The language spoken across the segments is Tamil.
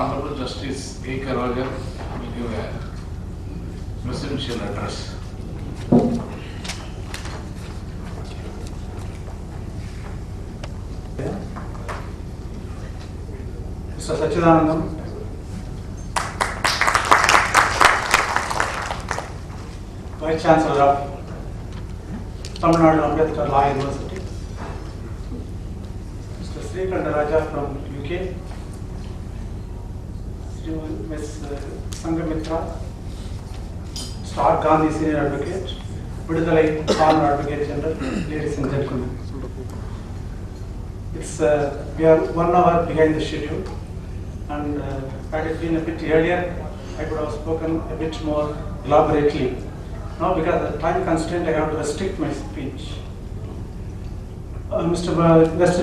Honorable Justice A. Karajan will give a presidential address. Mr. Sachidanandam, Vice Chancellor of Tamil Nadu Ambedkar Law University, Mr. Srikanth Raja from UK, Ms. Sangamitra, Mr. R. Gandhi, Senior Advocate, Vidudhalai Former Advocate General, ladies and gentlemen. We are 1 hour behind the schedule, and had it been a bit earlier, I could have spoken a bit more elaborately. Now, because of the time constraint, I have to restrict my speech. Mr.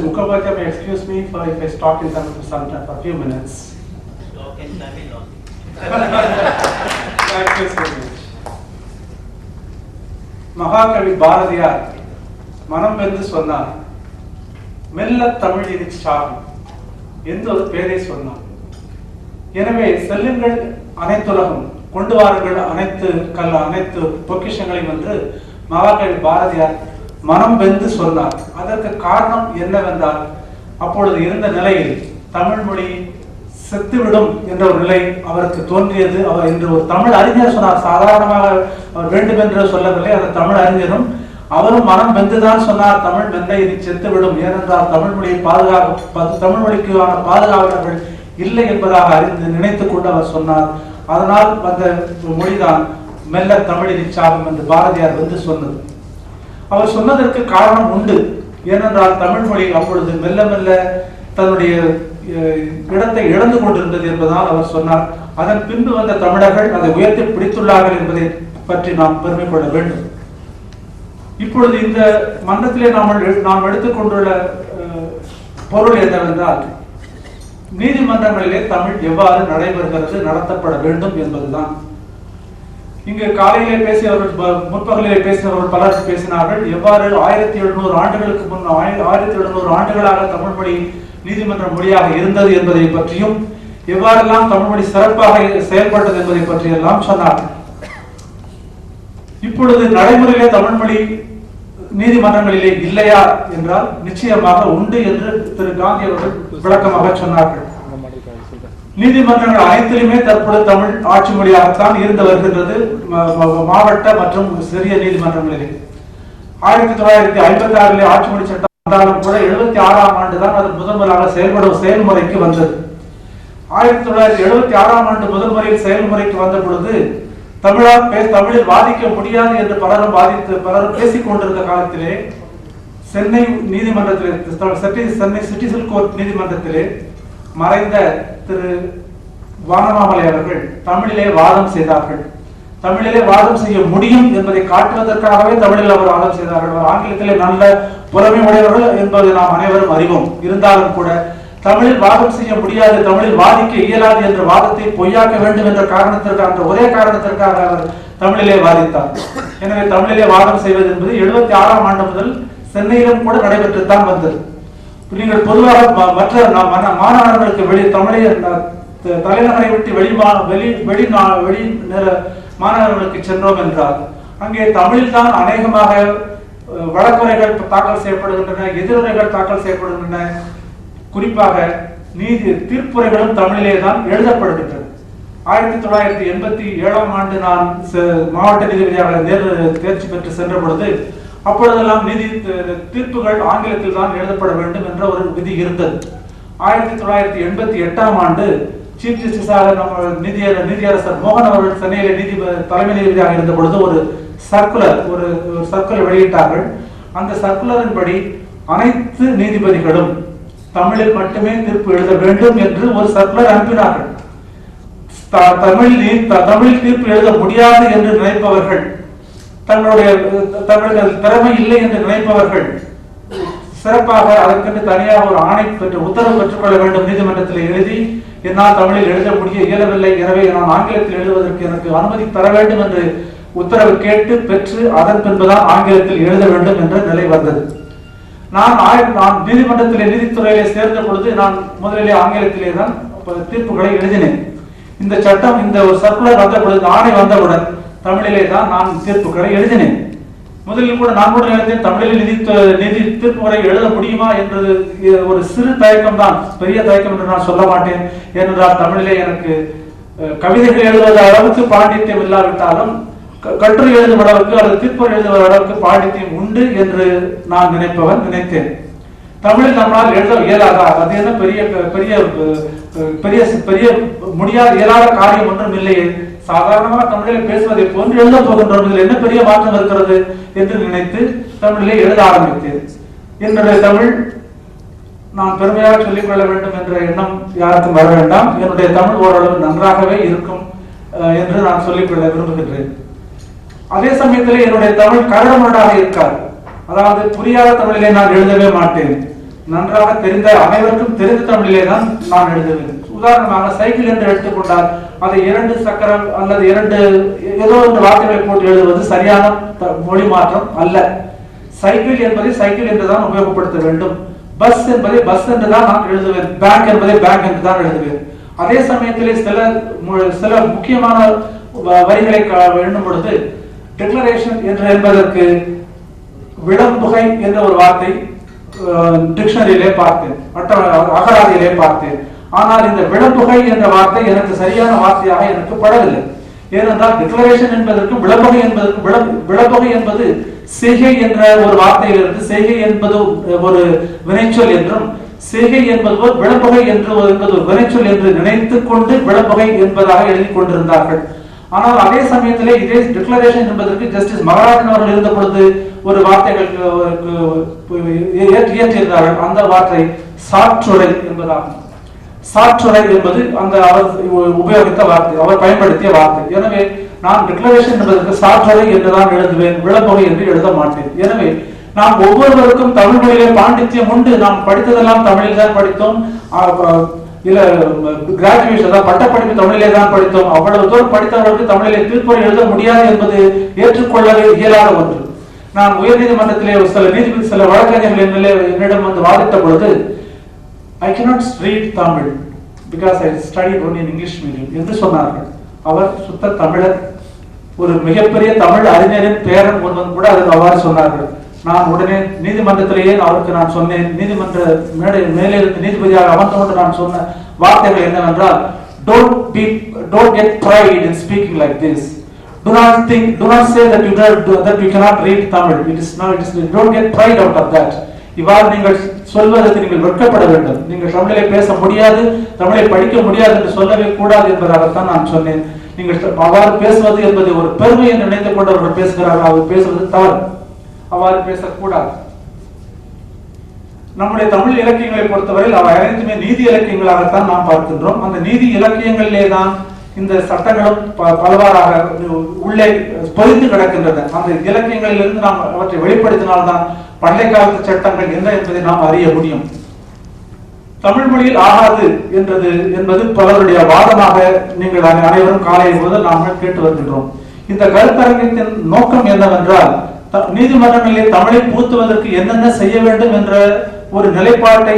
Mukhopadhyay may excuse me if I talk in Tamil for a few minutes. Talk in Tamil only. Thank you so much. மகாகவி பாரதியார் மனம் வென்று சொன்னார், மெல்ல தமிழ் இனி சாகும் என்ற ஒரு பெயரை சொன்னார். எனவே செல்லுங்கள் அனைத்துலகம், கொண்டு வாருங்கள் அனைத்து பொக்கிஷங்களையும் என்று மகாகவி பாரதியார் மனம் வென்று சொன்னார். அதற்கு காரணம் என்னவென்றால், அப்பொழுது இருந்த நிலையில் தமிழ் மொழி செத்துவிடும் என்ற ஒரு நிலை அவருக்கு தோன்றியது. அவர் என்று ஒரு தமிழ் அறிஞர் சொன்னார், சாதாரணமாக அவர் வேண்டும் என்று சொல்லவில்லை. அந்த தமிழ் அறிஞரும் அவரும் மனம் வென்றுதான் சொன்னார், தமிழ் மெல்ல இது செத்துவிடும், ஏனென்றால் தமிழ் மொழியை தமிழ் மொழிக்கான பாதுகாவலர்கள் இல்லை என்பதாக நினைத்துக் கொண்டு அவர் சொன்னார். அதனால் அந்த மொழிதான் மெல்ல தமிழில் சாகும் என்று பாரதியார் வந்து சொன்னது. அவர் சொன்னதற்கு காரணம் உண்டு. ஏனென்றால் தமிழ் மொழி அப்பொழுது மெல்ல மெல்ல தன்னுடைய இடத்தை இழந்து கொண்டிருந்தது என்பதால் அவர் சொன்னார். அதன் பின்பு வந்த தமிழர்கள் அதை உயர்த்தி பிடித்துள்ளார்கள் என்பதை பற்றி நாம் பெருமை கொள்ள வேண்டும். இப்பொழுது இந்த மன்றத்திலே நாம் எடுத்துக்கொண்டுள்ள பொருள் என்னவென்றால், நீதிமன்றங்களிலே தமிழ் எவ்வாறு நடைபெறுகிறது, நடத்தப்பட வேண்டும் என்பதுதான். இங்கு காலையிலே பேசியவர்கள், முற்பகலிலே பேசியவர்கள் பலர் பேசினார்கள். எவ்வாறு 1700 ஆண்டுகளுக்கு முன் 1700 ஆண்டுகளாக தமிழ் மொழி நீதிமன்ற மொழியாக இருந்தது என்பதை பற்றியும், எவ்வாறெல்லாம் தமிழ் மொழி சிறப்பாக செயல்பட்டது என்பதை பற்றியெல்லாம் சொன்னார்கள். இப்பொழுது நடைமுறையிலே தமிழ் மொழி நீதிமன்றங்களிலே இல்லையா என்றால் நிச்சயமாக உண்டு என்று திரு காந்தி அவர்கள் விளக்கமாக சொன்னார்கள். நீதிமன்றங்கள் அனைத்திலுமே தற்பொழுது தமிழ் ஆட்சி மொழியாகத்தான் இருந்து வருகின்றது, மாவட்ட மற்றும் சிறிய நீதிமன்றங்களிலே. 1956 ஆட்சி மொழி சட்டம் வந்தாலும் கூட 76ஆம் ஆண்டு தான் அது முதன்முறையாக செயல்முறைக்கு வந்தது. 1976ஆம் ஆண்டு முதல் முறையில் செயல்முறைக்கு வந்த பொழுது தமிழில் வாதிக்க முடியாது என்று பலரும் பேசிக் கொண்டிருந்த காலத்திலே சென்னை நீதிமன்றத்திலே, சென்னை சிட்டிசன் கோர்ட் நீதிமன்றத்திலே மறைந்த திரு வானமாமலை அவர்கள் தமிழிலே வாதம் செய்தார்கள். தமிழிலே வாதம் செய்ய முடியும் என்பதை காட்டுவதற்காகவே தமிழில் அவர் வாதம் செய்தார்கள். அவர் ஆங்கிலத்திலே நல்ல புலமை உடையவர்கள் என்பதை நாம் அனைவரும் அறிவோம். இருந்தாலும் கூட தமிழில் வாதம் செய்ய முடியாது, தமிழில் வாதிக்க இயலாது என்ற வாதத்தை பொய்யாக்க வேண்டும் என்ற காரணத்திற்காக, ஒரே காரணத்திற்காக அவர் தமிழிலே வாதித்தார். எனவே தமிழிலே வாதம் செய்வது என்பது 76ஆம் ஆண்டு முதல் சென்னையிலும் கூட நடைபெற்றுத்தான் வந்தது. நீங்கள் பொதுவாக மற்ற மாநகரங்களுக்கு தலைநகரை விட்டு வெளி மாநகரங்களுக்கு சென்றோம் என்றால் அங்கே தமிழில் தான் அநேகமாக வழக்குரைகள் தாக்கல் செய்யப்படுகின்றன, எதிர்வுரைகள் தாக்கல் செய்யப்படுகின்றன. குறிப்பாக தீர்ப்புரைகளும் தமிழிலே தான் எழுதப்படுகின்றன. 1987ஆம் ஆண்டு நான் மாவட்ட நீதிபதியாக தேர்ச்சி பெற்று சென்ற பொழுது அப்பொழுதெல்லாம் தீர்ப்புகள் ஆங்கிலத்தில் தான் எழுதப்பட வேண்டும் என்ற ஒரு விதி இருந்தது. 1988ஆம் ஆண்டு சீஃப் ஜஸ்டிஸாக நம்ம நீதியரசர் மோகன் அவர்கள் சென்னையில தலைமை நீதிபதியாக இருந்த பொழுது ஒரு சர்க்குலர் வெளியிட்டார்கள். அந்த சர்க்குலரின் படி அனைத்து நீதிபதிகளும் தமிழில் மட்டுமே தீர்ப்பு எழுத வேண்டும் என்று ஒரு சர்க்குலர் அனுப்பினார்கள். தமிழில் தீர்ப்பு எழுத முடியாது என்று நினைப்பவர்கள், தங்களுடைய திறமை இல்லை என்று நினைப்பவர்கள் சிறப்பாக அதற்கென்று தனியாக ஒரு ஆணை உத்தரவு பெற்றுக்கொள்ள வேண்டும். நீதிமன்றத்தில் எழுதி என்னால் தமிழில் எழுத இயலவில்லை, எனவே நான் ஆங்கிலத்தில் எழுதுவதற்கு எனக்கு அனுமதி தர வேண்டும் என்று உத்தரவு கேட்டு பெற்று அதன் பின்புதான் ஆங்கிலத்தில் எழுத வேண்டும் என்ற நிலை வந்தது. நான் நீதிமன்றத்திலே நீதித்துறையிலே சேர்ந்த பொழுது நான் முதலிலே ஆங்கிலத்திலே தான் தீர்ப்புகளை எழுதினேன். இந்த சட்டம், இந்த ஒரு சர்க்குலர் வந்த பொழுது, ஆணை வந்தவுடன் தமிழிலே தான் நான் தீர்ப்புகளை எழுதினேன். முதலில் கூட நான் கூட நினைத்தேன் தமிழில் நிதி தீர்ப்புகளை எழுத முடியுமா என்பது ஒரு சிறு தயக்கம் தான், பெரிய தயக்கம் என்று நான் சொல்ல மாட்டேன். ஏனென்றால் தமிழிலே எனக்கு கவிதைகள் எழுதுவது அளவுக்கு பாண்டித்யம் இல்லாவிட்டாலும் கட்டுரை எழுதும் அளவுக்கு அல்லது தீர்ப்புரை எழுதுவத அளவுக்கு பாண்டித்யம் உண்டு என்று நான் நினைத்தேன். தமிழில் நம்மால் எழுத இயலாதா? அது என்ன பெரிய பெரிய பெரிய பெரிய முடியாத இயலாத காரியம் ஒன்றும் இல்லையே. சாதாரணமாக தமிழில் பேசுவதை போன்று எழுத போகின்றோம், இதில் என்ன பெரிய மாற்றம் இருக்கிறது என்று நினைத்து தமிழிலே எழுத ஆரம்பித்தேன். என்னுடைய தமிழ் நான் பெருமையாக சொல்லிக் கொள்ள வேண்டும் என்ற எண்ணம் யாருக்கும் வர வேண்டாம். என்னுடைய தமிழ் ஓரளவு நன்றாகவே இருக்கும் என்று நான் சொல்லிக்கொள்ள விரும்புகின்றேன். அதே சமயத்தில் என்னுடைய தமிழ் கரடுமுரடாக இருக்காது. அதாவது புரியாத தமிழிலே நான் எழுதவே மாட்டேன். நன்றாக தெரிந்த, அனைவருக்கும் தெரிந்த தமிழிலே தான் நான் எழுதுவேன். உதாரணமாக சைக்கிள் என்று எடுத்துக்கொண்டால் அதை 2 சக்கரம் அல்லது 2 ஏதோ ஒன்று வார்த்தைகளை போட்டு எழுதுவது சரியான மொழி மாற்றம் அல்ல. சைக்கிள் என்பதை சைக்கிள் என்றுதான் உபயோகப்படுத்த வேண்டும். பஸ் என்பதை பஸ் என்றுதான் நான் எழுதுவேன். பேங்க் என்பதை பேங்க் என்று தான் எழுதுவேன். அதே சமயத்திலே சில முக்கியமான வரிகளை எண்ணும் பொழுது டிக்ளரேஷன் என்று என்பதற்கு விளம்புகை என்ற ஒரு வார்த்தை டிக்ஷனரியிலே பார்த்தேன், அகராதியிலே பார்த்தேன். ஆனால் இந்த விளம்புகை என்ற வார்த்தை எனக்கு சரியான வார்த்தையாக எனக்கு படவில்லை. ஏனென்றால் டிக்ளரேஷன் என்பதற்கும் விளம்புகை என்பதற்கும் விளம்புகை என்பது செய்கை என்ற ஒரு வார்த்தையிலிருந்து செய்கை என்பது ஒரு வினைச்சொல் என்றும் செய்கை என்பது விளம்புகை என்று என்பது ஒரு வினைச்சொல் என்று நினைத்துக் கொண்டு விளம்புகை என்பதாக எழுதி கொண்டிருந்தார்கள். ஆனால் அதே சமயத்திலே இதே டிக்ளரேஷன் என்பதற்கு ஜஸ்டிஸ் மகாராஜன் அவர்கள் இருந்த பொழுது ஒரு வார்த்தைகள் இயற்றியிருந்தார்கள். அந்த வார்த்தை சாற்றுரை என்பதாகும். சாற்றுரை என்பது அந்த அவர் உபயோகித்த வார்த்தை, அவர் பயன்படுத்திய வார்த்தை. எனவே நான் டிக்ளரேஷன் என்பதற்கு சாற்றுரை என்றுதான் எழுதுவேன், விளம்புகை என்று எழுத மாட்டேன். எனவே நாம் ஒவ்வொருவருக்கும் தமிழ் மொழியிலே பாண்டித்யம் உண்டு. நாம் படித்ததெல்லாம் தமிழில் தான் படித்தோம். இல்ல கிராஜுவேஷன் தான், பட்டப்படிப்பு தமிழிலே தான் படித்தோம். அவ்வளவு தூரம் படித்தவர்களுக்கு தமிழிலே தீர்ப்புரை எழுத முடியாது என்பது ஏற்றுக்கொள்ளவே இயலாத ஒன்று. நான் உயர்நீதிமன்றத்திலே சில வழக்கறிஞர்கள் என்னிடம் வந்து வாதிட்ட பொழுது I cannot read Tamil because I studied only in English medium என்று சொன்னார்கள். அவர் சுத்த தமிழர், ஒரு மிகப்பெரிய தமிழ் அறிஞரின் பேரன் ஒருவன் கூட அதற்கு அவ்வாறு சொன்னார்கள். நான் உடனே நீதிமன்றத்திலேயே அவருக்கு நான் சொன்னேன், நீதிமன்ற மேலே இருந்து நீதிபதியாக அமர்ந்து கொண்டு நான் சொன்ன வார்த்தைகள் என்னவென்றால், don't get pride in speaking like this. Do not say that you cannot read Tamil. Don't get pride out of that. இவ்வாறு நீங்கள் சொல்வதற்கு நீங்கள் வெட்கப்பட வேண்டும். நீங்கள் தமிழை பேச முடியாது, தமிழை படிக்க முடியாது என்று சொல்லவே கூடாது என்பதாகத்தான் நான் சொன்னேன். நீங்கள் அவ்வாறு பேசுவது என்பது ஒரு பெருமை என்று நினைத்துக் கொண்டவர்கள் பேசுகிறார்கள். அவர் பேசுவது தவறு, அவ்வாறு பேசக்கூடாது. நம்முடைய தமிழ் இலக்கியங்களை பொறுத்தவரையில் அவை அனைத்துமே நீதி இலக்கியங்களாகத்தான் நாம் பார்க்கின்றோம். அந்த நீதி இலக்கியங்களிலே தான் இந்த சட்டங்களும் பலவாறாக உள்ளே பொதிந்து கிடக்கின்றன. அந்த இலக்கியங்களிலிருந்து நாம் அவற்றை வெளிப்படுத்தினால்தான் பண்டை காலத்து சட்டங்கள் என்ன என்பதை நாம் அறிய முடியும். தமிழ் மொழியில் ஆகாது என்பது பலருடைய வாதமாக நீங்கள் அனைவரும் காலை முதல் நாம் கேட்டு வருகின்றோம். இந்த கருத்தரங்கத்தின் நோக்கம் என்னவென்றால், நீதிமன்றங்களில் தமிழை புகுத்துவதற்கு என்னென்ன செய்ய வேண்டும் என்ற ஒரு நிலைப்பாட்டை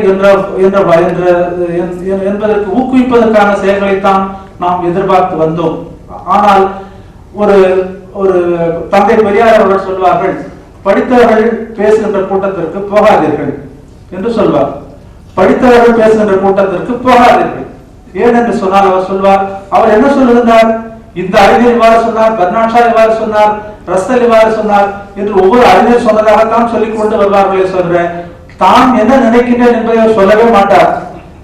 என்பதற்கு ஊக்குவிப்பதற்கான செயல்களைத்தான் நாம் எதிர்பார்த்து வந்தோம். ஆனால் ஒரு தந்தை பெரியார் அவர்கள் சொல்வார்கள், படித்தவர்கள் பேசுகின்ற கூட்டத்திற்கு போகாதீர்கள் என்று சொல்வார். படித்தவர்கள் பேசுகின்ற கூட்டத்திற்கு போகாதீர்கள். ஏன் என்று சொன்னால் அவர் சொல்வார், அவர் என்ன சொல்லுகின்றார், இந்த அறிஞர் இவ்வாறு சொன்னார், பெர்னாட் ஷா இவ்வாறு சொன்னார், ரஸ்ஸல் இவ்வாறு சொன்னார் என்று ஒவ்வொரு அறிஞர் சொன்னதாகத்தான் சொல்லிக் கொண்டு வருவார்களே சொல்றேன், தான் என்ன நினைக்கின்றேன் என்பதை அவர் சொல்லவே மாட்டார்.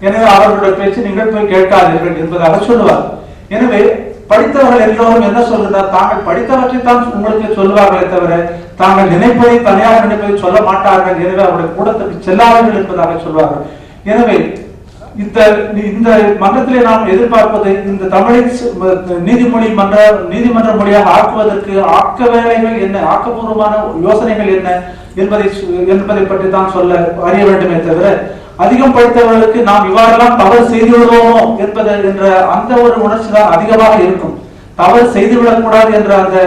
எனவே அவர்களுடைய பேச்சு நீங்கள் போய் கேட்காதீர்கள் என்பதாக சொல்லுவார். எனவே படித்தவர்கள் எல்லோரும் என்ன சொல்கிறார், தாங்கள் படித்தவற்றை தான் உங்களுக்கு சொல்லுவார்களே தவிர தாங்கள் நினைப்பதை தனியாக நினைப்பதை சொல்ல மாட்டார்கள். எனவே அவருடைய கூடத்திற்கு செல்லாதீர்கள் என்பதாக சொல்வார்கள். எனவே இந்த மன்றத்திலே நாம் எதிர்பார்ப்பது, இந்த தமிழை நீதிமன்ற மொழியாக ஆக்குவதற்கு ஆக்க வேலைகள் என்ன, ஆக்கப்பூர்வமான யோசனைகள் என்ன என்பதை பற்றி தான் சொல்ல அறிய வேண்டுமே தவிர, அதிகம் படித்தவர்களுக்கு நாம் இவ்வாறெல்லாம் தவறு செய்து விடுவோமோ என்ற அந்த ஒரு உணர்ச்சி தான் அதிகமாக இருக்கும். தவறு செய்துவிடக் கூடாது என்ற அந்த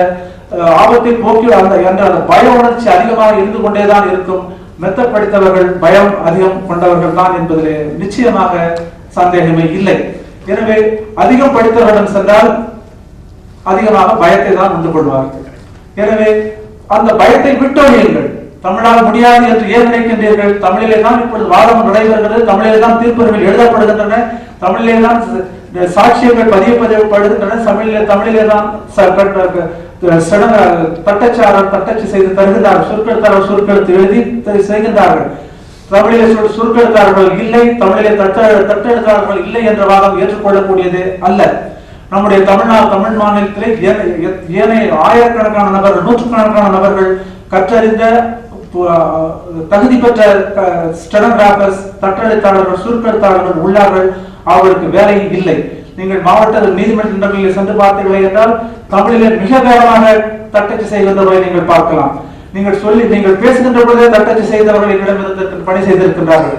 ஆபத்தை போக்கி என்ற அந்த பய உணர்ச்சி அதிகமாக இருந்து கொண்டேதான் இருக்கும். மெத்த படித்தவர்கள் பயம் அதிகம் கொண்டவர்கள் தான் என்பதிலே நிச்சயமாக சந்தேகமே இல்லை. எனவே அதிகம் படித்தவரிடம் சென்றால் அதிகமாக பயத்தை தான் உண்டு கொள்வார்கள். எனவே அந்த பயத்தை விட்டொழியுங்கள். தமிழால் முடியாது என்று ஏன் நினைக்கின்றீர்கள்? தமிழிலே தான் இப்பொழுது வாதம் நடைபெறுகிறது, தமிழிலே தான் தீர்ப்புகள் எழுதப்படுகின்றன, தமிழிலே தான் சாட்சியங்கள் பதியப்படுகின்றன, தமிழிலே தான் தட்டச்சாரர் தட்டச்சு செய்து தருகின்றார்கள், சுருக்கெழுத்தாளர் சுருக்கெழுத்து எழுதி செய்கின்றார்கள். தமிழிலே சுருக்கெழுத்தாளர்கள் இல்லை, தமிழிலே தட்டெழுத்தாளர்கள் இல்லை என்ற வாதம் ஏற்றுக்கொள்ளக்கூடியது அல்ல. நம்முடைய தமிழ் மாநிலத்திலே ஏனைய ஆயிரக்கணக்கான நபர்கள், நூற்றுக்கணக்கான நபர்கள் கற்றறிந்த தகுதி பெற்ற ஸ்டெனோகிராஃபர்ஸ், தட்டெழுத்தாளர்கள், சுருக்கெழுத்தாளர்கள் உள்ளார்கள். அவர்களுக்கு வேலை இல்லை. நீங்கள் மாவட்ட நீதிமன்றங்களில் சென்று பார்த்தீர்கள் என்றால் தமிழிலே மிக வேகமாக தட்டச்சு செய்கின்றவர்களை நீங்கள் பார்க்கலாம். நீங்கள் பேசுகின்ற பொழுதே தட்டச்சு செய்தவர்கள் என்னிடம் பணி செய்திருக்கின்றார்கள்.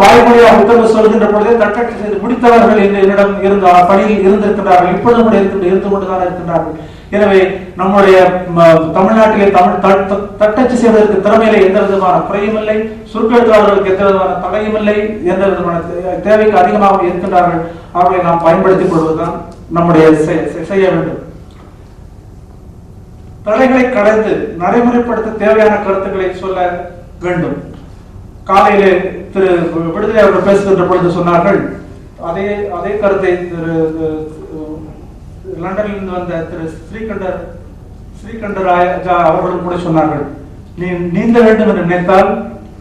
வாய்மொழியாக உத்தரவு சொல்கின்ற பொழுதே தட்டச்சு செய்து முடித்தவர்கள் என்னிடம் இருந்த பணியில் இருந்திருக்கின்றார்கள். இப்பொழுது கூட இருந்து கொண்டுதான் இருக்கின்றார்கள். எனவே நம்முடைய தமிழ்நாட்டிலே தட்டச்சு செய்வதற்கு திறமையில எந்த விதமான குறையும் இல்லை, சுருக்கெழுத்தாளர்களுக்கு எந்த விதமான தடையும் இல்லை, எந்த விதமான தேவைக்கு அதிகமாக இருக்கின்றார்கள். அவர்களை நாம் பயன்படுத்திக் கொள்வதுதான் நம்முடைய செய்ய வேண்டும். தடைகளை கடந்து நடைமுறைப்படுத்த தேவையான கருத்துக்களை சொல்ல வேண்டும். காலையிலே திரு விடுதலை அவர்கள் பேசுகின்ற பொழுது சொன்னார்கள், அதே கருத்தை திரு லண்டனிலிருந்து வந்த திரு ஸ்ரீகண்டர் அவர்களும் கூட சொன்னார்கள். நீ நீந்த வேண்டும் என்று நினைத்தால்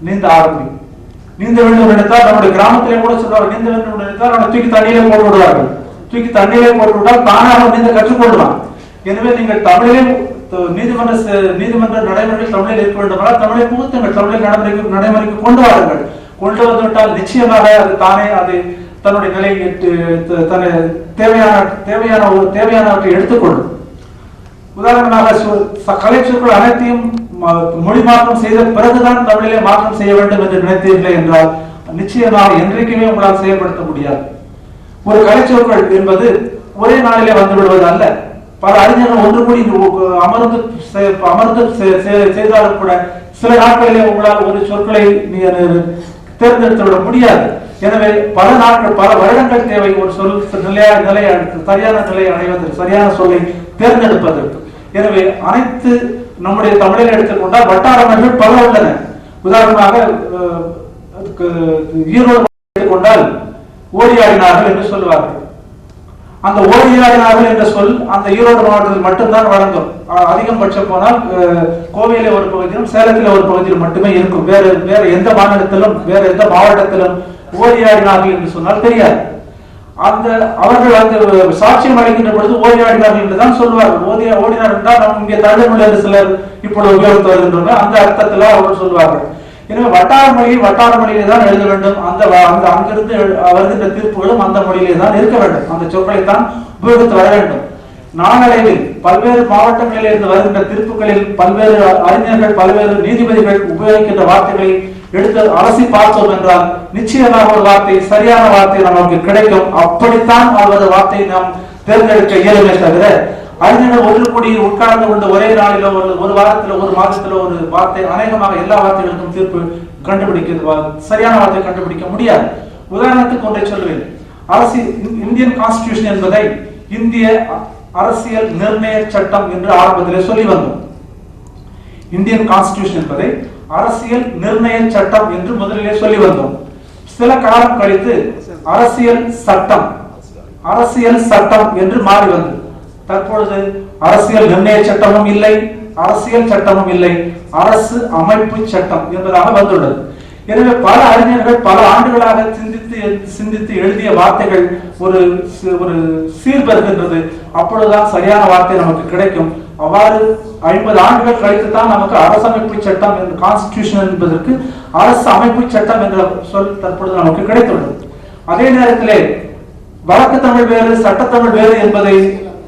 நீந்த ஆரம்பி. நீந்த வேண்டும் என்று நினைத்தால் நம்முடைய கிராமத்திலே கூட சொல்றார்கள், நீந்த வேண்டும் என்று நினைத்தால் அவனை தூக்கி தண்ணியிலே போட்டு விடுவார்கள். தூக்கி தண்ணியிலே போட்டு விட்டால் தானாக நீந்த கற்றுக்கொள்வான். எனவே நீங்கள் தமிழிலே நீதிமன்ற நடைமுறையில் தமிழில் இருக்க வேண்டுமானால் தமிழை புகுத்துங்கள், தமிழில் நடைமுறைக்கு கொண்டு வாருங்கள். கொண்டு வந்துவிட்டால் நிச்சயமாக அது தானே அது தன்னுடைய நிலையை தேவையானவற்றை எடுத்துக்கொள்ளும். உதாரணமாக கலை சொற்கள் அனைத்தையும் மொழி மாற்றம் செய்த பிறகுதான் தமிழிலே மாற்றம் செய்ய வேண்டும் என்று நினைத்தீர்களே என்றால் நிச்சயமாக என்றைக்குமே உங்களால் செயல்படுத்த முடியாது. ஒரு கலை சொற்கள் என்பது ஒரே நாளிலே வந்து விடுவது அல்ல. பல அறிஞர்கள் ஒன்று கூடி அமர்ந்து செய்தாலும் கூட சில நாட்களிலே உங்களால் ஒரு சொற்களை தேர்ந்தெடுத்து விட முடியாது. எனவே பல நாட்கள், பல வருடங்கள் தேவை ஒரு சொல் சரியான நிலையை அடைவதற்கு, சரியான சொல்லை தேர்ந்தெடுப்பதற்கு. எனவே அனைத்து நம்முடைய தமிழில் எடுத்துக்கொண்டால் வட்டாரங்கள் பல உள்ளன. உதாரணமாக ஈரோடு எடுத்துக்கொண்டால் ஓடியாடினார்கள் என்று சொல்லுவார்கள். அந்த ஓடியாடினார்கள் என்ற சொல் அந்த ஈரோடு மாவட்டத்தில் மட்டும்தான் வழங்கும். அதிகபட்சம் போனால் கோவையிலே ஒரு பகுதியிலும் சேலத்திலே ஒரு பகுதியில் மட்டுமே இருக்கும். வேற எந்த மாநிலத்திலும் வேற எந்த மாவட்டத்திலும் ஓடியாடினார்கள் என்று சொன்னால் தெரியாது. அவர்கள் அந்த சாட்சியம் அளிக்கின்ற பொழுது ஓடியாடினார்கள் என்றுதான் சொல்வார்கள். ஓடினார் என்றால் நம்ம இங்கே தமிழ் மொழி என்று சிலர் இப்பொழுது உபயோகித்து வருகின்றனர். அந்த அர்த்தத்தில் அவர்கள் சொல்வார்கள். எனவே வட்டார மொழியிலே தான் எழுத வேண்டும். அங்கிருந்து வருகின்ற தீர்ப்புகளும் அந்த மொழியிலே தான் இருக்க வேண்டும். அந்த சொற்களை தான் உபயோகித்து வர வேண்டும். நாளடைவில் பல்வேறு மாவட்டங்களில் இருந்து வருகின்ற தீர்ப்புகளில் பல்வேறு அறிஞர்கள், பல்வேறு நீதிபதிகள் உபயோகிக்கின்ற வார்த்தைகளை எடுத்து அலசி பார்த்தோம் என்றால் நிச்சயமாக ஒரு வார்த்தை, சரியான வார்த்தை நமக்கு கிடைக்கும். அப்படித்தான் அவரது வார்த்தையை நாம் தேர்ந்தெடுக்க இயலுமே தவிர அறிஞர்கள் ஒன்று கூடி உட்கார்ந்து கொண்டு ஒரே நாளிலோ ஒரு வாரத்திலோ ஒரு மாதத்திலோ ஒரு வார்த்தை, அநேகமாக எல்லா வார்த்தைகளுக்கும் தீர்ப்பு சரியான வார்த்தை கண்டுபிடிக்க முடியாது. உதாரணத்துக்கு ஒன்றை சொல்வேன். இந்தியன் கான்ஸ்டிடியூஷன் என்பதை இந்திய அரசியல் நிர்ணய சட்டம் என்று ஆரம்பத்திலே சொல்லி வந்தோம். இந்தியன் கான்ஸ்டிடியூஷன் என்பதை அரசியல் நிர்ணய சட்டம் என்று முதலிலே சொல்லி வந்தோம். சில காலம் கழித்து அரசியல் சட்டம் என்று மாறி வந்தது. தற்பொழுது அரசியல் நிர்ணய சட்டமும் இல்லை, அரசியல் சட்டமும் இல்லை, அரசு அமைப்பு சட்டம் என்பதாக வந்துள்ளது. எனவே பல அறிஞர்கள் பல ஆண்டுகளாக சிந்தித்து எழுதிய வார்த்தைகள் ஒரு சீர்பெறுகின்றது. அப்பொழுதுதான் சரியான வார்த்தை நமக்கு கிடைக்கும். அவ்வாறு 50 ஆண்டுகள் கழித்து தான் நமக்கு அரசமைப்பு சட்டம் என்ற கான்ஸ்டிடியூஷன் என்பதற்கு அரசு அமைப்பு சட்டம் என்ற சொல் தற்பொழுது நமக்கு கிடைத்துள்ளது. அதே நேரத்திலே வழக்கு தமிழ் வேறு, சட்டத்தமிழ் வேறு என்பதை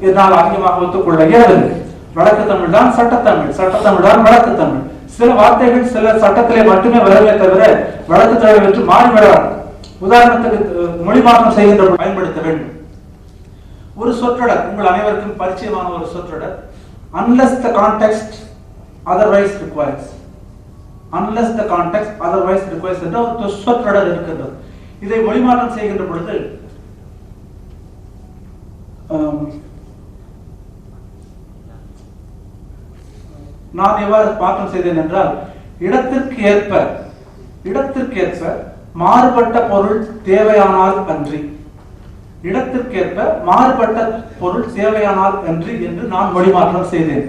என்னால் அதிகமாக ஒத்துக்கொள்ள இயலவில்லை. வழக்கு தமிழ் தான் சட்டத்தமிழ், சட்டத்தமிழ் தான் வழக்கு தமிழ். சில வார்த்தைகள் சில சட்டத்திலே மட்டுமே வரவே தவிர வழக்கு தமிழ் என்று மாறிவிடாது. உதாரணத்துக்கு மொழி மாற்றம் செய்கின்ற பயன்படுத்த வேண்டும். ஒரு சொற்றொடர் உங்கள் அனைவருக்கும் பரிச்சயமான ஒரு சொற்றொடர், unless the context otherwise requires. unless the context otherwise requires என்ற ஒரு சொற்றொடர் இருக்கின்றது. இதை மொழி மாற்றம் செய்கின்ற பொழுது நான் எவ்வாறு மாற்றம் செய்தேன் என்றால், இடத்திற்கு ஏற்ப மாறுபட்ட பொருள் தேவையானால் அன்றி, இடத்திற்கேற்ப மாறுபட்ட பொருள் தேவையானால் அன்றி என்று நான் மொழிமாற்றம் செய்தேன்.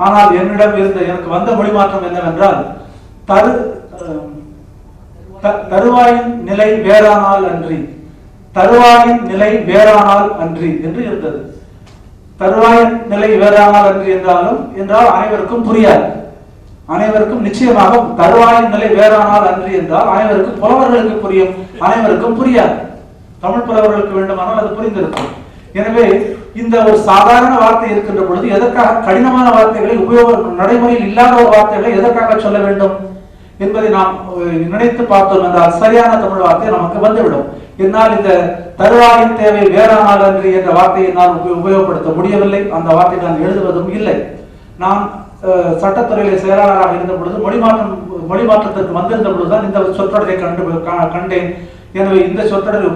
ஆனால் என்னிடம் இருந்த எனக்கு வந்த மொழிமாற்றம் என்னவென்றால், தருவாயின் நிலை வேறானால் அன்றி, தருவாயின் நிலை வேறானால் அன்றி என்று இருந்தது. தருவாயின் நிலை வேறானால் அன்றி என்றால் அனைவருக்கும் புரியாது. அனைவருக்கும் நிச்சயமாக தருவாயின் நிலை வேறானால் அன்றி என்றால் அனைவருக்கும், புலவர்களுக்கு புரியும், அனைவருக்கும் புரியாது. தமிழ் புலவர்களுக்கு வேண்டுமானால் அது புரிந்திருக்கும். எனவே இந்த ஒரு சாதாரண வார்த்தை இருக்கின்ற பொழுது எதற்காக கடினமான வார்த்தைகளை நடைமுறையில் இல்லாத ஒரு வார்த்தைகளை எதற்காக சொல்ல வேண்டும் என்பதை நாம் நினைத்து பார்த்தோம் என்றால் சரியான தமிழ் வார்த்தை நமக்கு வந்துவிடும். என்னால் இந்த தருவாயின் தேவை வேறானால் அன்றி என்ற வார்த்தையை நான் உபயோகப்படுத்த முடியவில்லை. அந்த வார்த்தையை நான் எழுதுவதும் இல்லை. நான் சட்டத்துறையிலே செயலாளராக இருந்த பொழுது மொழிமாற்றத்திற்கு வந்திருந்த பொழுதுதான் இந்த சொற்றொடரை கண்டேன். எனவே இந்த சொற்றொடரை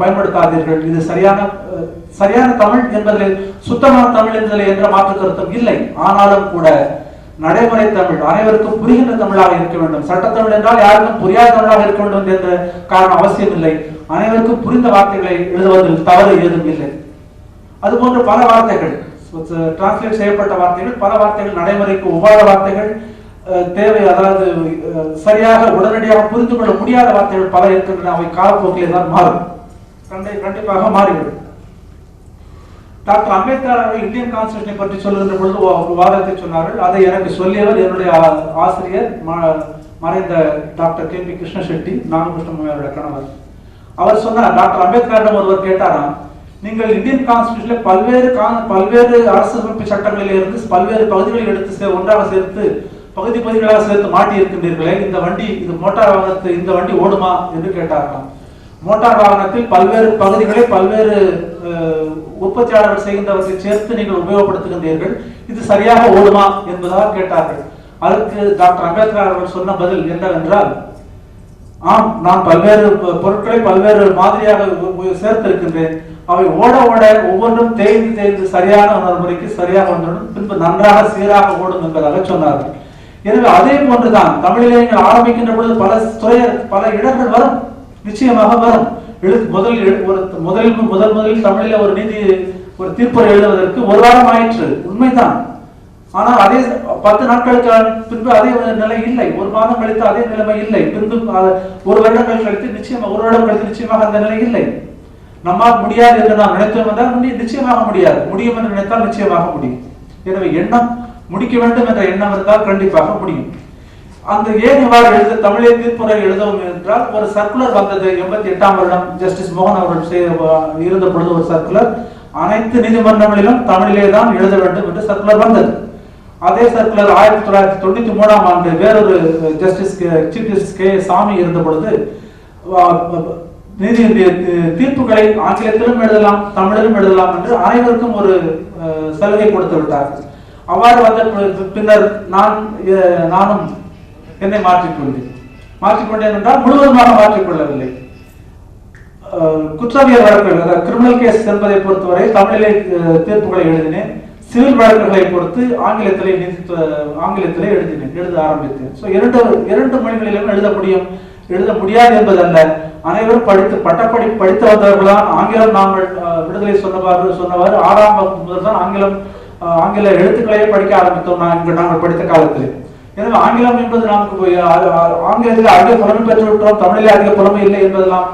பயன்படுத்தாதீர்கள், இது சரியான தமிழ் என்பதில், சுத்தமான தமிழ் என்பதில் என்ற மாற்று கருத்தும் இல்லை. ஆனாலும் கூட நடைமுறை தமிழ் அனைவருக்கும் புரிகின்ற தமிழாக இருக்க வேண்டும். சட்டத்தமிழ் என்றால் யாருக்கும் புரியாத தமிழாக இருக்க வேண்டும் என்ற காரணம் அவசியம் இல்லை. அனைவருக்கும் புரிந்த வார்த்தைகளை எழுதுவதில் தவறு ஏதும் இல்லை. அதுபோன்ற பல வார்த்தைகள், டிரான்ஸ்லேட் செய்யப்பட்ட வார்த்தைகள், பல வார்த்தைகள் நடைமுறைக்கு உபாத வார்த்தைகள், தேவை, அதாவது சரியாக உடனடியாக புரிந்து கொள்ள முடியாத வார்த்தைகள் பல இருக்கின்றன. அவை காலப்போக்கிலே தான் மாறும், கண்டிப்பாக மாறிவிடும். டாக்டர் அம்பேத்கர் அவர்கள் இந்தியன் கான்ஸ்டிடியூஷனை பற்றி சொல்லுகின்ற பொழுது ஒரு வாதத்தை சொன்னார்கள். அதை எனக்கு சொல்லியவர் என்னுடைய ஆசிரியர் மறைந்த doctor K P Krishna Chetty, நாககிருஷ்ணனுடைய கணவர். அவர் சொன்னார், டாக்டர் அம்பேத்கரிடம் ஒருவர் கேட்டாராம், நீங்கள் இந்தியன் கான்ஸ்டிடியூஷன்ல பல்வேறு அரசியலமைப்பு சட்டங்களில் இருந்து பல்வேறு பகுதிகளில் எடுத்து ஒன்றாக சேர்த்து பகுதிகளாக சேர்த்து மாட்டி இருக்கின்றீர்களே, இது மோட்டார் வாகனத்தில் இந்த வண்டி ஓடுமா என்று கேட்டார்களாம். மோட்டார் வாகனத்தில் பல்வேறு பகுதிகளை பல்வேறு உற்பத்தியாளர்கள் செய்கின்றவற்றை சேர்த்து நீங்கள் உபயோகப்படுத்துகின்றீர்கள், இது சரியாக ஓடுமா என்பதாக கேட்டார்கள். அதற்கு டாக்டர் அம்பேத்கர் அவர்கள் சொன்ன பதில் என்னவென்றால், ஆம், நான் பல்வேறு பொருட்களை பல்வேறு மாதிரியாக சேர்த்திருக்கின்றேன். அவை ஓட ஒவ்வொன்றும் தேய்ந்து சரியான முறைக்கு சரியாக வந்துடும், பின்பு நன்றாக சீராக ஓடும் என்பதாக சொன்னார்கள். எனவே அதே போன்றுதான் தமிழிலே நீங்கள் ஆரம்பிக்கின்ற பொழுது பல இடர்கள் வரும், நிச்சயமாக வரும். முதலில் தமிழில் ஒரு தீர்ப்புரை எழுதுவதற்கு ஒரு வாரம் ஆயிற்று, உண்மைதான். ஆனால் அதே 10 நாட்களுக்கு பின்பு அதே நிலை இல்லை, ஒரு மாதம் கழித்து அதே நிலைமை இல்லை, பின்பு ஒரு வருடம் கழித்து நிச்சயமாக அந்த நிலை இல்லை. நம்மால் முடியாது என்று நாம் நினைத்தோம் என்றால் நிச்சயமாக முடியாது, முடியும் என்று நினைத்தால் நிச்சயமாக முடியும். எனவே எண்ணம் முடிக்க வேண்டும் என்ற எண்ணம் இருந்தால் கண்டிப்பாக முடியும். அந்த ஏன் இவ்வாறு தமிழை தீர்ப்புரை எழுதவும் என்றால், ஒரு சர்க்குலர் வந்தது 88ஆம் வருடம் ஜஸ்டிஸ் மோகன் அவர்கள் இருந்த பொழுது ஒரு சர்க்குலர், அனைத்து நீதிமன்றங்களிலும் தமிழிலே தான் எழுத வேண்டும் என்று சர்க்குலர் வந்தது. அதே சர்க்குலர் 1993ஆம் ஆண்டு வேறொரு சீஃப் ஜஸ்டிஸ் கே சாமி இருந்த பொழுது தீர்ப்புகளை ஆங்கிலத்திலும் எழுதலாம் தமிழிலும் எழுதலாம் என்று அனைவருக்கும் ஒரு சலுகை கொடுத்து விட்டார்கள். அவ்வாறு வந்த பின்னர் நானும் என்னை மாற்றிக்கொண்டேன் என்றால் முழுவதுமாக மாற்றிக்கொள்ளவில்லை. குற்றவியல் வழக்குகள், கிரிமினல் கேஸ் என்பதை பொறுத்தவரை தமிழிலே தீர்ப்புகளை எழுதினேன். சிவில் வழக்குகளை பொறுத்து ஆங்கிலத்திலே எழுத ஆரம்பித்தேன். இரண்டு மொழிகளிலும் எழுத முடியாது என்பதல்ல, அனைவரும் பட்டப்படிப்பு படித்து வந்தவர்களால் ஆங்கிலம் நாங்கள் விடுதலை சொன்னவாறு 6ஆம் வகுப்பு முதல் தான் ஆங்கில எழுத்துக்களையே படிக்க ஆரம்பித்தோம் நாங்கள் படித்த காலத்தில். எனவே ஆங்கிலம் என்பது நமக்கு ஆங்கிலத்தில் அதிக புலமை பெற்று விட்டோம், தமிழிலே அதிக புலமை இல்லை என்பதெல்லாம்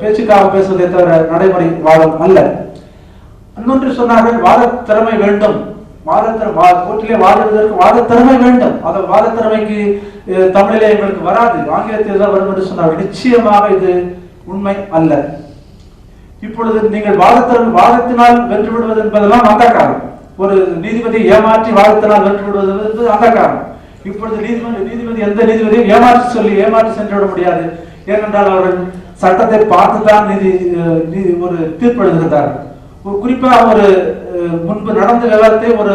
பேச்சுக்காக பேசுவதை தவிர நடைமுறை வாதம் அல்ல. இன்னொன்று சொன்னார்கள், வாத திறமை வேண்டும், கோர்ட்டிலே வாதிடுவதற்கு வாத திறமை வேண்டும். அந்த வாத திறமைக்கு தமிழிலே எங்களுக்கு வராது, ஆங்கிலத்தில் தான் வரும் என்று சொன்னார்கள். நிச்சயமாக இது உண்மை அல்ல. இப்பொழுது நீங்கள் வாதத்தினால் வென்று விடுவது என்பதெல்லாம் அந்த காலம். ஒரு நீதிபதி ஏமாற்றி வாதத்தினால் வென்று விடுவது என்பது அந்த காலம். இப்பொழுது நீதிபதி எந்த நீதிபதியும் ஏமாற்றி சென்று விட முடியாது. ஏனென்றால் அவர்கள் சட்டத்தை பார்த்துதான் ஒரு தீர்ப்பு எழுதுகிறார்கள். ஒரு குறிப்பாக ஒரு முன்பு நடந்த விவரத்தை ஒரு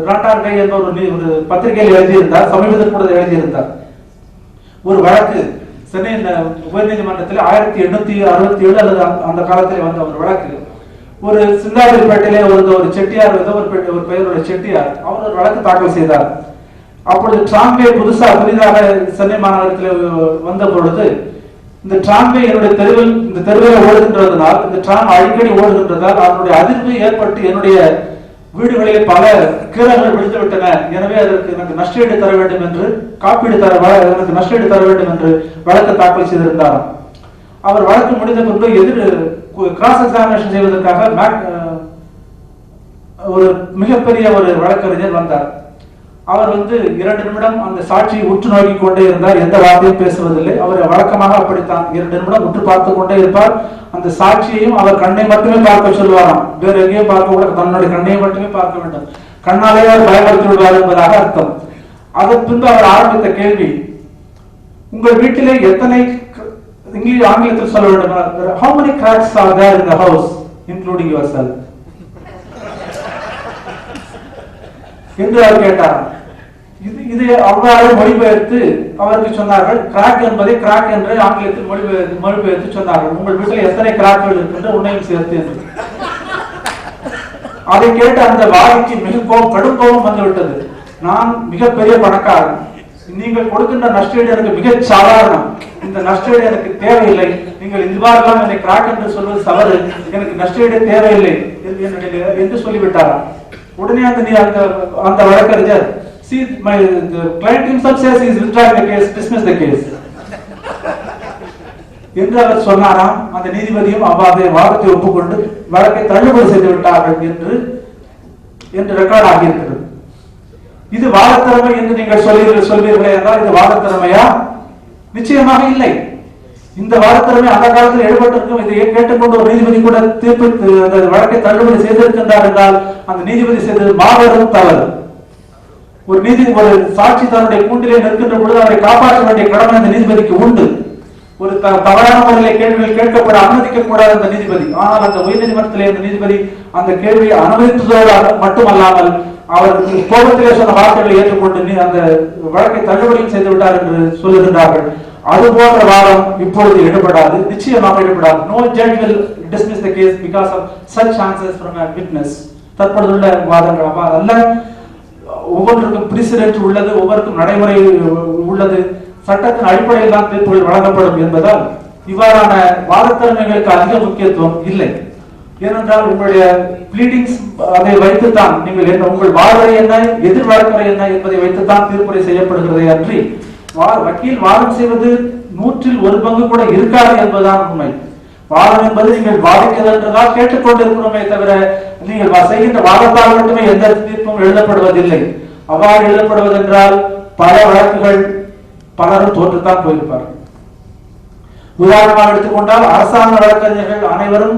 ராட்டார் கை என்ற ஒரு பத்திரிகையில் எழுதியிருந்தார், சமீபத்தில் கூட எழுதியிருந்தார். ஒரு வழக்கு சென்னை உயர்நீதிமன்றத்தில் 1867 அல்லது அந்த காலத்தில் வந்த ஒரு வழக்கு. ஒரு சிந்தாதிரிப்பேட்டையிலே ஒரு செட்டியார் ஒரு பெயருடைய செட்டியார் அவர் ஒரு வழக்கு தாக்கல் செய்தார். அப்பொழுது டிராம்பே புதிதாக சென்னை மாநகரத்தில் வந்த பொழுது இந்த டிராம்பே என்னுடைய இந்த தெருவில் ஓடுகின்றதுனால், இந்த டிராம் அடிக்கடி ஓடுகின்றதால் அதனுடைய அதிர்வு ஏற்பட்டு என்னுடைய வீடுகளில் பல கீறல்கள் விழுந்து விட்டன. எனவே அதற்கு எனக்கு நஷ்டஈடு தர வேண்டும் என்று எனக்கு நஷ்டஈடு தர வேண்டும் என்று வழக்கு தாக்கல் செய்திருந்தாராம். அவர் வழக்கு முடிந்த பின்பு கிராஸ் எக்ஸாமினேஷன் செய்வதற்காக ஒரு மிகப்பெரிய ஒரு வழக்கறிஞர் வந்தார். அவர் 2 நிமிடம் அந்த சாட்சியை உற்று நோக்கி கொண்டே இருந்தார். எந்த வார்த்தையும் பேசுவதில்லை. அவர் வழக்கமாக அப்படித்தான் 2 நிமிடம் உற்று பார்த்து கொண்டே இருப்பார். அந்த சாட்சியையும் அவர் கண்ணை மட்டுமே பார்க்க சொல்லுவாராம். வேறு எங்கேயும் பார்க்க கூட, தன்னுடைய கண்ணை மட்டுமே பார்க்க வேண்டும். கண்ணாலே அவர் பயன்படுத்தி விடுவார் என்பதாக அர்த்தம். அதன் பின்பு அவர் ஆரம்பித்த கேள்வி, உங்கள் வீட்டிலே எத்தனை, இங்கிலீஷ் ஆங்கிலத்தில் சொல்ல வேண்டும், how many cracks are there in the house including yourself என்று அவர் கேட்டார். இது அவ்வாறு மொழிபெயர்த்து அவருக்கு சொன்னார்கள். கிராக் என்பதை கிராக் என்று ஆங்கிலத்தில் மொழிபெயர்த்து சொன்னார்கள். உங்கள் வீட்டில் எத்தனை கிராக்கள் இருக்கின்ற உன்னையும் சேர்த்து என்று. அதை கேட்டு அந்த வாதிக்கு கடும் கோபம் வந்துவிட்டது. நான் மிகப்பெரிய பணக்காரன், நீங்கள் கொடுக்கின்ற நஷ்டஈடு எனக்கு மிக சாதாரணம், இந்த நஷ்டஈடு எனக்கு தேவையில்லை, நீங்கள் இவ்வாறெல்லாம் என்னை கிராக் என்று சொல்வது தவறு, எனக்கு நஷ்டஈடு தேவையில்லை என்று சொல்லிவிட்டாராம். உடனே அந்த வழக்கறிஞர், see the client himself says he is withdrawing the case, dismiss the case என்று அவர் சொன்னாராம். அந்த நீதிபதியும் அவ்வாறு வாதத்தை ஒப்புக்கொண்டு வழக்கை தள்ளுபடி செய்து விட்டார்கள் என்று ரெக்கார்ட் ஆகியிருக்கிறது. இது வாதத்திறமை என்று நீங்கள் சொல்வீர்களே என்றால் இது வாதத்திறமையா? நிச்சயமாக இல்லை. இந்த வாதத்திறமை அந்த காலத்தில் ஈடுபட்டிருக்கும். இதை கேட்டுக்கொண்டு ஒரு நீதிபதி கூட தீர்ப்பு அந்த வழக்கை தள்ளுபடி செய்திருக்கின்றார் என்றால் அந்த நீதிபதி செய்தது மாபெரும் தவறு. ஒரு சாட்சி தன்னுடைய கூண்டிலே நிற்கின்ற பொழுது அவரை காப்பாற்ற வேண்டிய கடமை அந்த நீதிபதிக்கு உண்டு. ஒரு தவறான முறையில் கேள்விகள் கேட்கப்பட அனுமதிக்க கூடாது அந்த நீதிபதி. ஆனால் அந்த உயர் நீதிமன்றத்திலே அந்த நீதிபதி அந்த கேள்வியை அனுமதித்ததோடு மட்டுமல்லாமல் அவர் கோபத்திலே சொன்ன வார்த்தைகளை ஏற்றுக்கொண்டு அந்த வழக்கை தள்ளுபடியும் செய்து விட்டார் என்று சொல்லுகின்றார்கள். அது போன்ற வாதம் இப்பொழுது ஈடுபடாது, நிச்சயமாக ஈடுபடாது. No judge will dismiss the case because of such answers from a witness. தற்பொழுதுள்ள வாதங்கள் அவ்வாறு அல்ல. ஒவ்வொன்றுக்கும் பிரசிடென்ட் உள்ளது, ஒவ்வொருக்கும் நடைமுறை உள்ளது. சட்டத்தின் அடிப்படையில் தான் தீர்ப்புகள் வழங்கப்படும் என்பதால் இவ்வாறான வாதத்திறமைகளுக்கு அதிக முக்கியத்துவம் இல்லை. ஏனென்றால் உங்களுடைய ப்ளீடிங்ஸ் அதை வைத்துத்தான் நீங்கள் உங்கள் வாதரை என்ன, எதிர் வழக்கரை என்ன என்பதை வைத்துத்தான் தீர்ப்புரை செய்யப்படுகிறதே அன்றி வக்கீல் வாதம் செய்வது 100ல் 1 பங்கு கூட இருக்காது என்பதுதான் உண்மை. வாதம் என்பது நீங்கள் வாதிக்கிறதால் கேட்டுக்கொண்டிருக்கிறோமே தவிர நீங்கள் செய்கின்ற வாதத்தால் மட்டுமே எந்த தீர்ப்பும் எழுதப்படுவதில்லை. அவ்வாறு எழுதப்படுவதென்றால் பல வழக்குகள் பலரும் தோற்றுத்தான் போயிருப்பார்கள். உதாரணமாக எடுத்துக்கொண்டால் அரசாங்க வழக்கறிஞர்கள் அனைவரும்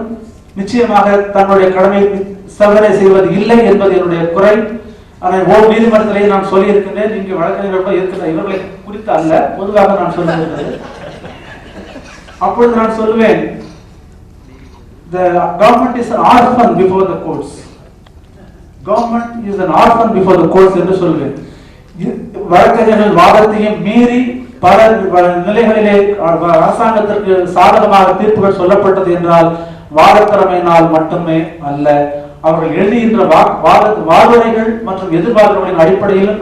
நிச்சயமாக தன்னுடைய கடமையை சோதனை செய்வது இல்லை என்பது என்னுடைய குறை. ஆனால் நீதிமன்றத்திலேயே நான் சொல்லி இருக்கின்றேன். இங்கு வழக்கறிஞர்கள் இருக்கின்ற இவர்களை குறித்து அல்ல, பொதுவாக நான் சொல்லுகிறது. அப்பொழுது நான் சொல்லுவேன், the government is an orphan before the courts. Government is an orphan before the courts என்று சொல்வேன். வழக்கறிஞர்கள் வாதத்தையும் மீறி பல நிலைகளிலே அரசாங்கத்திற்கு சாதகமாக தீர்ப்புகள் சொல்லப்பட்டது என்றால் வாதத்திறமையினால் மட்டுமே அல்ல. அவர்கள் எழுதுகின்ற வாதனைகள் மற்றும் எதிர்பார்ப்புகளின் அடிப்படையில்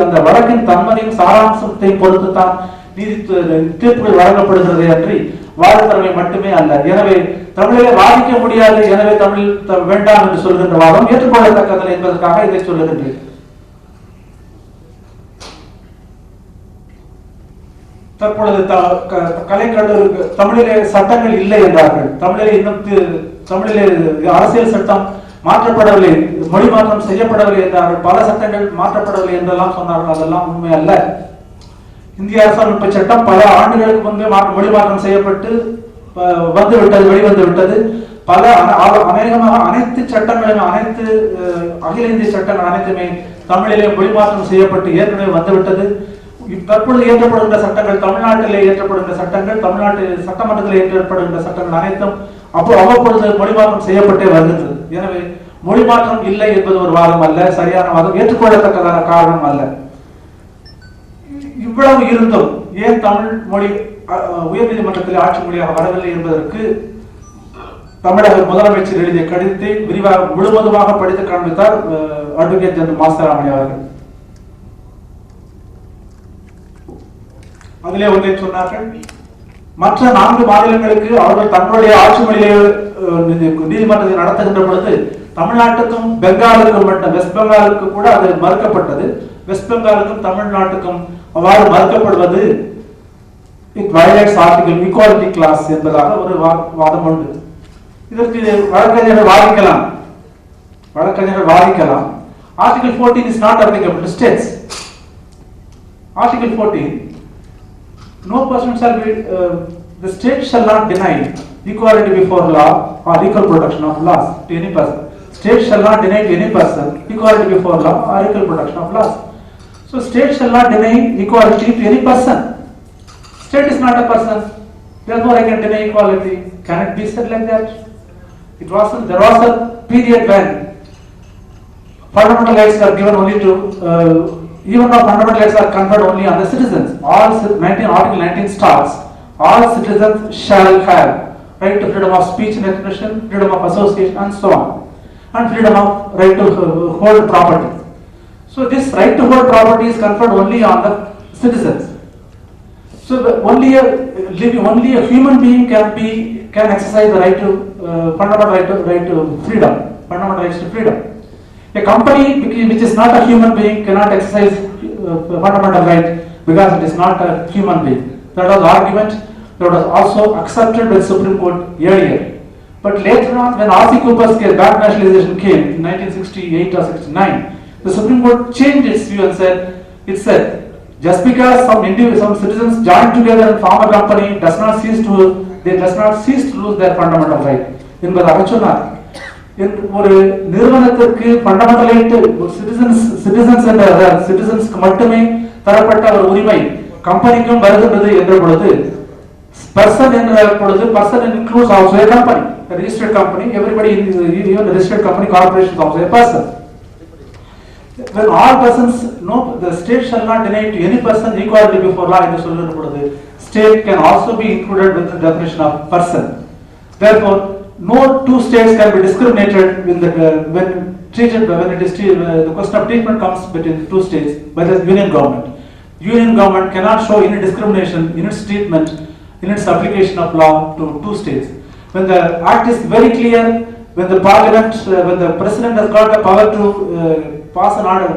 அந்த வழக்கின் தன்மையும் சாராம்சத்தையும் பொறுத்துத்தான் நீதி தீர்ப்புகள் வழங்கப்படுகிறது அன்றி வாதத்திறமை மட்டுமே அல்ல. எனவே தமிழிலே வாதிக்க முடியாது, எனவே தமிழ் வேண்டாம் என்று சொல்கின்ற வாதம் ஏற்றுக்கொள்ளத்தக்கதில்லை என்பதற்காக இதை சொல்லுகின்றேன். தற்பொழுது கலைக்கல்லூரி தமிழிலே சட்டங்கள் இல்லை என்றார்கள். தமிழிலே அரசியல் சட்டம் மாற்றப்படவில்லை, மொழி மாற்றம் செய்யப்படவில்லை என்றார்கள். பல சட்டங்கள் மாற்றப்படவில்லை என்றெல்லாம் சொன்னார்கள். அதெல்லாம் உண்மை அல்ல. இந்திய அரசியலமைப்பு சட்டம் பல ஆண்டுகளுக்கு முன்பே மொழி மாற்றம் செய்யப்பட்டு வெளிவந்து விட்டது. பல அநேகமாக அனைத்து சட்டங்களும் அனைத்து அகில இந்திய சட்டங்கள் அனைத்துமே தமிழிலே மொழி மாற்றம் செய்யப்பட்டு ஏற்கனவே வந்துவிட்டது. தற்பொழுது இயற்றப்படுகின்ற சட்டங்கள், தமிழ்நாட்டிலே இயற்றப்படுகின்ற சட்டங்கள், தமிழ்நாட்டு சட்டமன்றத்தில் இயற்றப்படுகின்ற சட்டங்கள் அனைத்தும் அவ்வப்பொழுது மொழிமாற்றம் செய்யப்பட்டே வருகின்றது. எனவே மொழி மாற்றம் இல்லை என்பது ஒரு வாதம் அல்ல, சரியான வாதம், ஏற்றுக்கொள்ளத்தக்கதான காரணம் அல்ல. இவ்வளவு இருந்தும் ஏன் தமிழ் மொழி உயர்நீதிமன்றத்தில் ஆட்சி மொழியாக வரவில்லை என்பதற்கு தமிழக முதலமைச்சர் எழுதிய கடிதத்தை விரிவாக முழுவதுமாக படித்து காண்பித்தார் அட்வொகேட் ஜெனரல் மாஸ்டராமணி அவர்கள். அதிலே ஒன்றை சொன்னார்கள், மற்ற 4 மாநிலங்களுக்கு அவர்கள் தங்களுடைய ஆட்சி மொழியிலே நீதிமன்றத்தை நடத்துகின்ற பொழுது தமிழ்நாட்டுக்கும் பெங்காலுக்கும் மட்டும், வெஸ்ட் பெங்காலுக்கு கூட அது மறுக்கப்பட்டது. வெஸ்ட் பெங்காலுக்கும் தமிழ்நாட்டுக்கும் அவ்வாறு மறுக்கப்படுவது it violates article equality clause என்பதாக ஒரு வாதம் உண்டு. இதற்கு வழக்கறிஞர்கள் வாதிக்கலாம். Article 14 is not applicable to states. Article 14, no person shall be, the state shall not deny equality before law or equal protection of laws to any person. State shall not deny to any person equality before law or equal protection of laws. So state shall not deny equality to any person. State is not a person, therefore I can deny equality. Can it be said like that? There was a period when fundamental rights are given only to, even though fundamental rights are conferred only on the citizens. Article 19 starts, all citizens shall have right to freedom of speech and expression, freedom of association and so on, and freedom of right to hold property. So this right to hold property is conferred only on the citizens. So only a human being can exercise the right to fundamental right to freedom, fundamental rights to freedom. A company which is not a human being cannot exercise fundamental right because it is not a human being. That was argument that was also accepted by the Supreme Court earlier. But later on, when R.C. Cooper's case, back nationalization came in 1968 or 69, the Supreme Court changed its view and said, just because some citizens join together and form a company does not cease to lose their fundamental right. என்பதாக சொன்னார். ஒரு நிறுவனத்திற்கு ஃபண்டமெண்டல் ரைட் சிட்டிசன்ஸ்க்கு மட்டுமே தரப்பட்ட ஒரு உரிமை கம்பெனிக்கும் வருகின்றது என்ற பொழுது person includes also a company, a registered company. Everybody, even a registered company, corporation is also a person. When all persons know, the state shall not deny to any person equality before law என்று சொல்லுகிற பொழுது state can also be included with the definition of person. Therefore, no two states can be discriminated when it is the question of treatment comes between two states by the union government. Union government cannot show any discrimination in its treatment, in its application of law to two states. When the act is very clear, when the parliament, when the president has got the power to pass an order,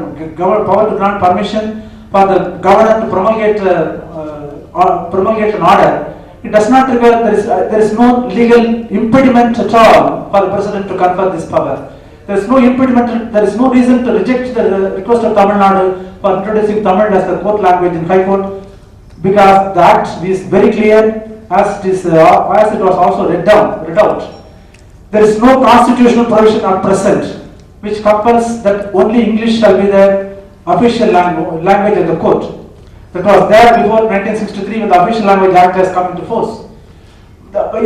power to grant permission for the governor to promulgate an order, it does not require, there is no legal impediment at all for the president to confer this power. There is no impediment, there is no reason to reject the request of Tamil Nadu for introducing Tamil as the court language in High Court, because the act is very clear as it was also read out. There is no constitutional provision at present which compels that only English shall be the official language of the court. That was there before 1963 when the Official Language Act has come into force.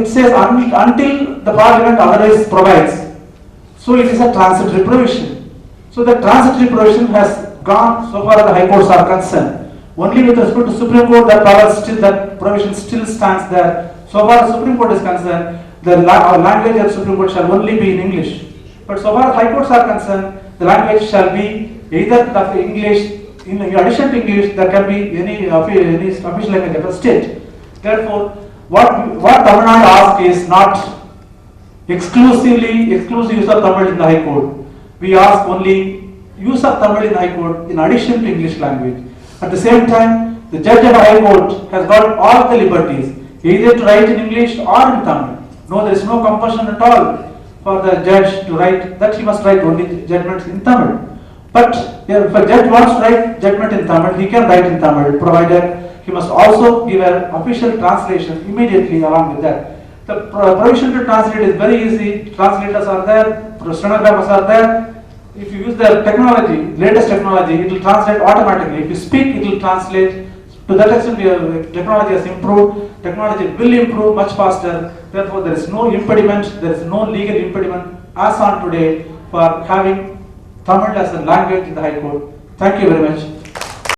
It says until the parliament otherwise provides. So it is a transitory provision. So the transitory provision has gone so far as the high courts are concerned. Only with respect to Supreme Court that provision still stands there. So far as Supreme Court is concerned, the language of Supreme Court shall only be in English. But so far as high courts are concerned, the language shall be either the English. In addition to English, there can be any official language of a state. Therefore, what Tamil Nadu asks is not exclusive use of Tamil in the High Court. We ask only use of Tamil in the High Court in addition to English language. At the same time, the judge of the High Court has got all the liberties, either to write in English or in Tamil. No, there is no compulsion at all for the judge to write that he must write only judgments in Tamil. But if a judge wants to write judgment in Tamil, he can write in Tamil, provided he must also give an official translation immediately along with that. The provision to translate is very easy. Translators are there, stenographers are there. If you use the technology, latest technology, it will translate automatically. If you speak, it will translate. To that extent, technology has improved. Technology will improve much faster. Therefore, there is no impediment, there is no legal impediment as on today for having Tamil as a language in the High Court. Thank you very much.